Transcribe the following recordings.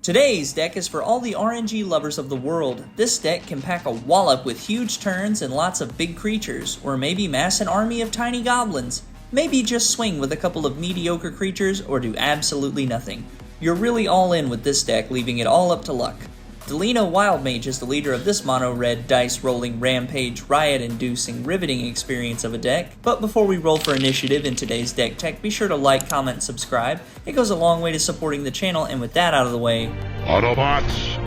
Today's deck is for all the RNG lovers of the world. This deck can pack a wallop with huge turns and lots of big creatures, or maybe mass an army of tiny goblins. Maybe just swing with a couple of mediocre creatures, or do absolutely nothing. You're really all in with this deck, leaving it all up to luck. Delina Wild Mage is the leader of this mono-red, dice-rolling, rampage, riot-inducing, riveting experience of a deck. But before we roll for initiative in today's deck tech, be sure to like, comment, and subscribe. It goes a long way to supporting the channel, and with that out of the way... Autobots,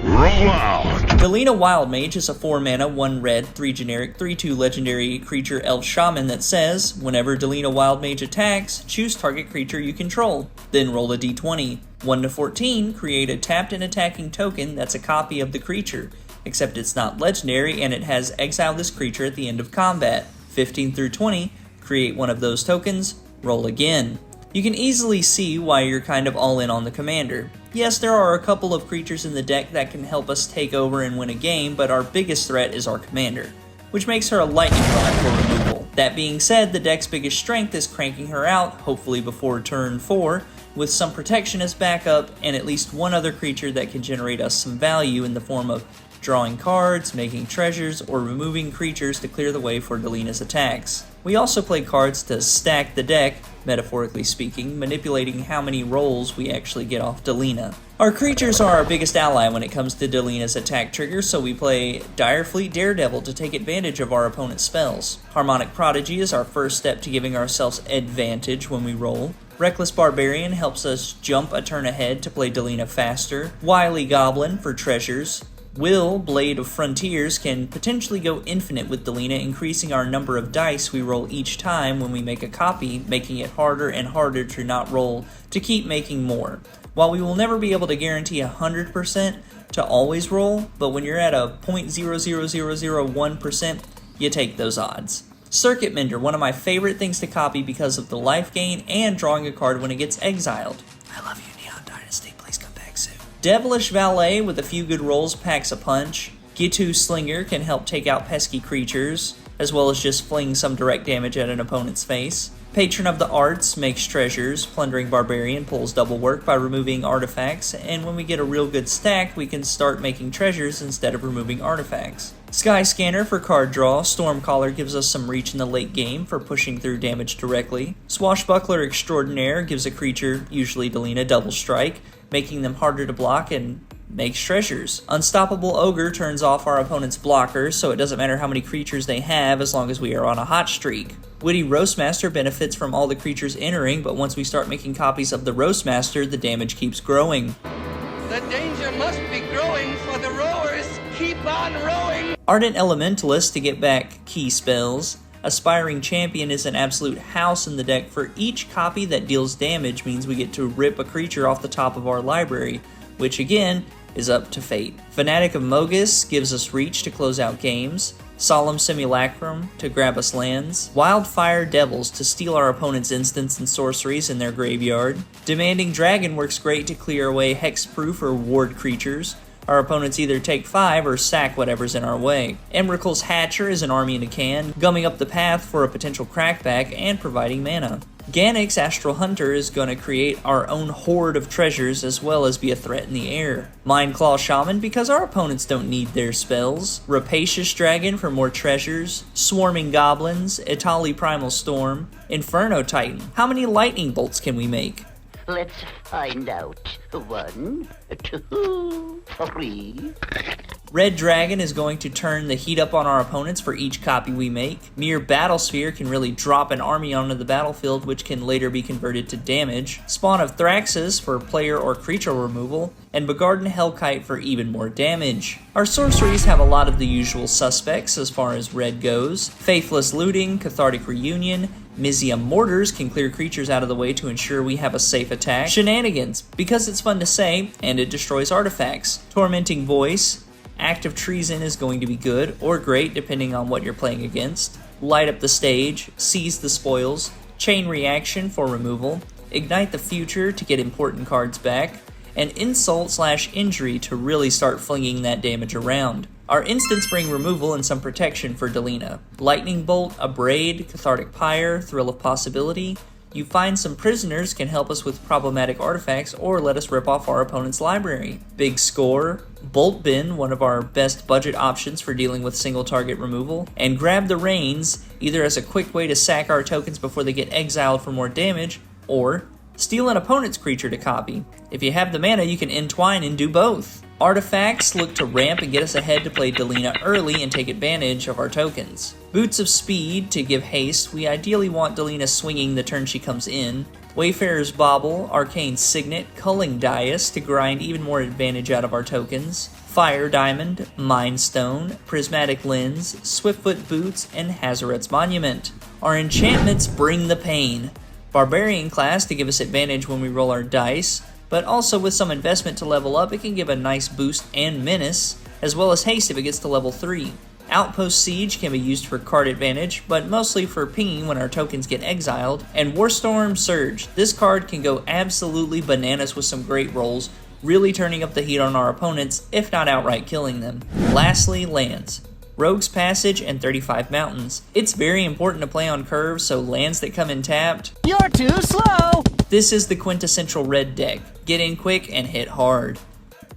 roll out! Delina Wild Mage is a 4-mana, 1-red, 3 generic, 3/2 legendary creature elf shaman that says, whenever Delina Wild Mage attacks, choose target creature you control, then roll a d20. 1 to 14, create a tapped and attacking token that's a copy of the creature, except it's not legendary and it has exile this creature at the end of combat. 15 through 20, create one of those tokens, roll again. You can easily see why you're kind of all in on the commander. Yes, there are a couple of creatures in the deck that can help us take over and win a game, but our biggest threat is our commander, which makes her a lightning rod for removal. That being said, the deck's biggest strength is cranking her out, hopefully before turn 4, with some protection as backup and at least one other creature that can generate us some value in the form of drawing cards, making treasures, or removing creatures to clear the way for Delina's attacks. We also play cards to stack the deck, metaphorically speaking, manipulating how many rolls we actually get off Delina. Our creatures are our biggest ally when it comes to Delina's attack triggers, so we play Direfleet Daredevil to take advantage of our opponent's spells. Harmonic Prodigy is our first step to giving ourselves advantage when we roll. Reckless Barbarian helps us jump a turn ahead to play Delina faster. Wily Goblin for treasures. Will, Blade of Frontiers, can potentially go infinite with Delina, increasing our number of dice we roll each time when we make a copy, making it harder and harder to not roll to keep making more. While we will never be able to guarantee 100% to always roll, but when you're at a 0.00001%, you take those odds. Circuit Mender, one of my favorite things to copy because of the life gain and drawing a card when it gets exiled. I love you, Neon Dynasty, please come back soon. Devilish Valet, with a few good rolls, packs a punch. Gitu Slinger can help take out pesky creatures, as well as just fling some direct damage at an opponent's face. Patron of the Arts makes treasures. Plundering Barbarian pulls double work by removing artifacts, and when we get a real good stack, we can start making treasures instead of removing artifacts. Sky Scanner for card draw. Stormcaller gives us some reach in the late game for pushing through damage directly. Swashbuckler Extraordinaire gives a creature, usually Delina, double strike, making them harder to block and makes treasures. Unstoppable Ogre turns off our opponent's blockers, so it doesn't matter how many creatures they have as long as we are on a hot streak. Witty Roastmaster benefits from all the creatures entering, but once we start making copies of the Roastmaster, the damage keeps growing. The danger must be growing, for the rowers keep on rowing! Ardent Elementalist to get back key spells. Aspiring Champion is an absolute house in the deck. For each copy that deals damage means we get to rip a creature off the top of our library, which again is up to fate. Fanatic of Mogus gives us reach to close out games. Solemn Simulacrum to grab us lands. Wildfire Devils to steal our opponent's instants and sorceries in their graveyard. Demanding Dragon works great to clear away hexproof or ward creatures. Our opponents either take 5 or sack whatever's in our way. Emrakul's Hatcher is an army in a can, gumming up the path for a potential crackback and providing mana. Ganix Astral Hunter is going to create our own horde of treasures as well as be a threat in the air. Mindclaw Shaman because our opponents don't need their spells. Rapacious Dragon for more treasures. Swarming Goblins. Itali Primal Storm. Inferno Titan. How many lightning bolts can we make? Let's find out. 1, 2, 3. Red Dragon is going to turn the heat up on our opponents for each copy we make. Mere Battlesphere can really drop an army onto the battlefield, which can later be converted to damage. Spawn of Thraxus for player or creature removal, and Begarden Hellkite for even more damage. Our sorceries have a lot of the usual suspects as far as red goes. Faithless Looting, Cathartic Reunion, Mizium Mortars can clear creatures out of the way to ensure we have a safe attack. Shenanigans, because it's fun to say, and it destroys artifacts. Tormenting Voice, Act of Treason is going to be good, or great depending on what you're playing against. Light Up the Stage, Seize the Spoils, Chain Reaction for removal, Ignite the Future to get important cards back, and Insult/Injury to really start flinging that damage around. Our instants bring removal and some protection for Delina. Lightning Bolt, Abrade, Cathartic Pyre, Thrill of Possibility, You Find Some Prisoners can help us with problematic artifacts or let us rip off our opponent's library. Big Score, Bolt Bin, one of our best budget options for dealing with single target removal, and Grab the Reins, either as a quick way to sack our tokens before they get exiled for more damage, or steal an opponent's creature to copy. If you have the mana, you can entwine and do both. Artifacts look to ramp and get us ahead to play Delina early and take advantage of our tokens. Boots of Speed to give haste. We ideally want Delina swinging the turn she comes in. Wayfarer's Bauble, Arcane Signet, Culling Dais to grind even more advantage out of our tokens. Fire Diamond, Mind Stone, Prismatic Lens, Swiftfoot Boots, and Hazaret's Monument. Our enchantments bring the pain. Barbarian class to give us advantage when we roll our dice, but also with some investment to level up, it can give a nice boost and menace, as well as haste if it gets to level 3. Outpost Siege can be used for card advantage, but mostly for pinging when our tokens get exiled. And Warstorm Surge, this card can go absolutely bananas with some great rolls, really turning up the heat on our opponents, if not outright killing them. Lastly, lands. Rogue's Passage and 35 Mountains. It's very important to play on curves, so lands that come in tapped, You're too slow! This is the quintessential red deck. Get in quick and hit hard.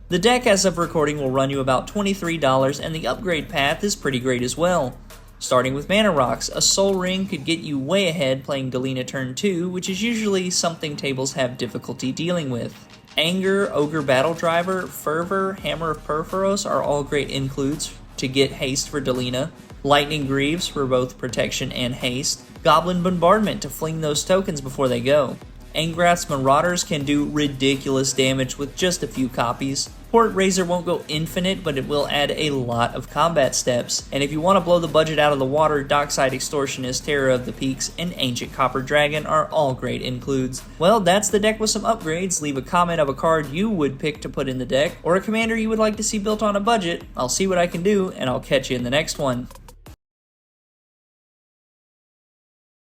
The deck as of recording will run you about $23, and the upgrade path is pretty great as well. Starting with Mana Rocks, a Soul Ring could get you way ahead playing Delina turn 2, which is usually something tables have difficulty dealing with. Anger, Ogre Battle Driver, Fervor, Hammer of Perforos are all great includes to get haste for Delina. Lightning Greaves for both protection and haste. Goblin Bombardment to fling those tokens before they go. Angrath's Marauders can do ridiculous damage with just a few copies. Port Razor won't go infinite, but it will add a lot of combat steps. And if you want to blow the budget out of the water, Dockside Extortionist, Terror of the Peaks, and Ancient Copper Dragon are all great includes. Well, that's the deck with some upgrades. Leave a comment of a card you would pick to put in the deck, or a commander you would like to see built on a budget. I'll see what I can do, and I'll catch you in the next one.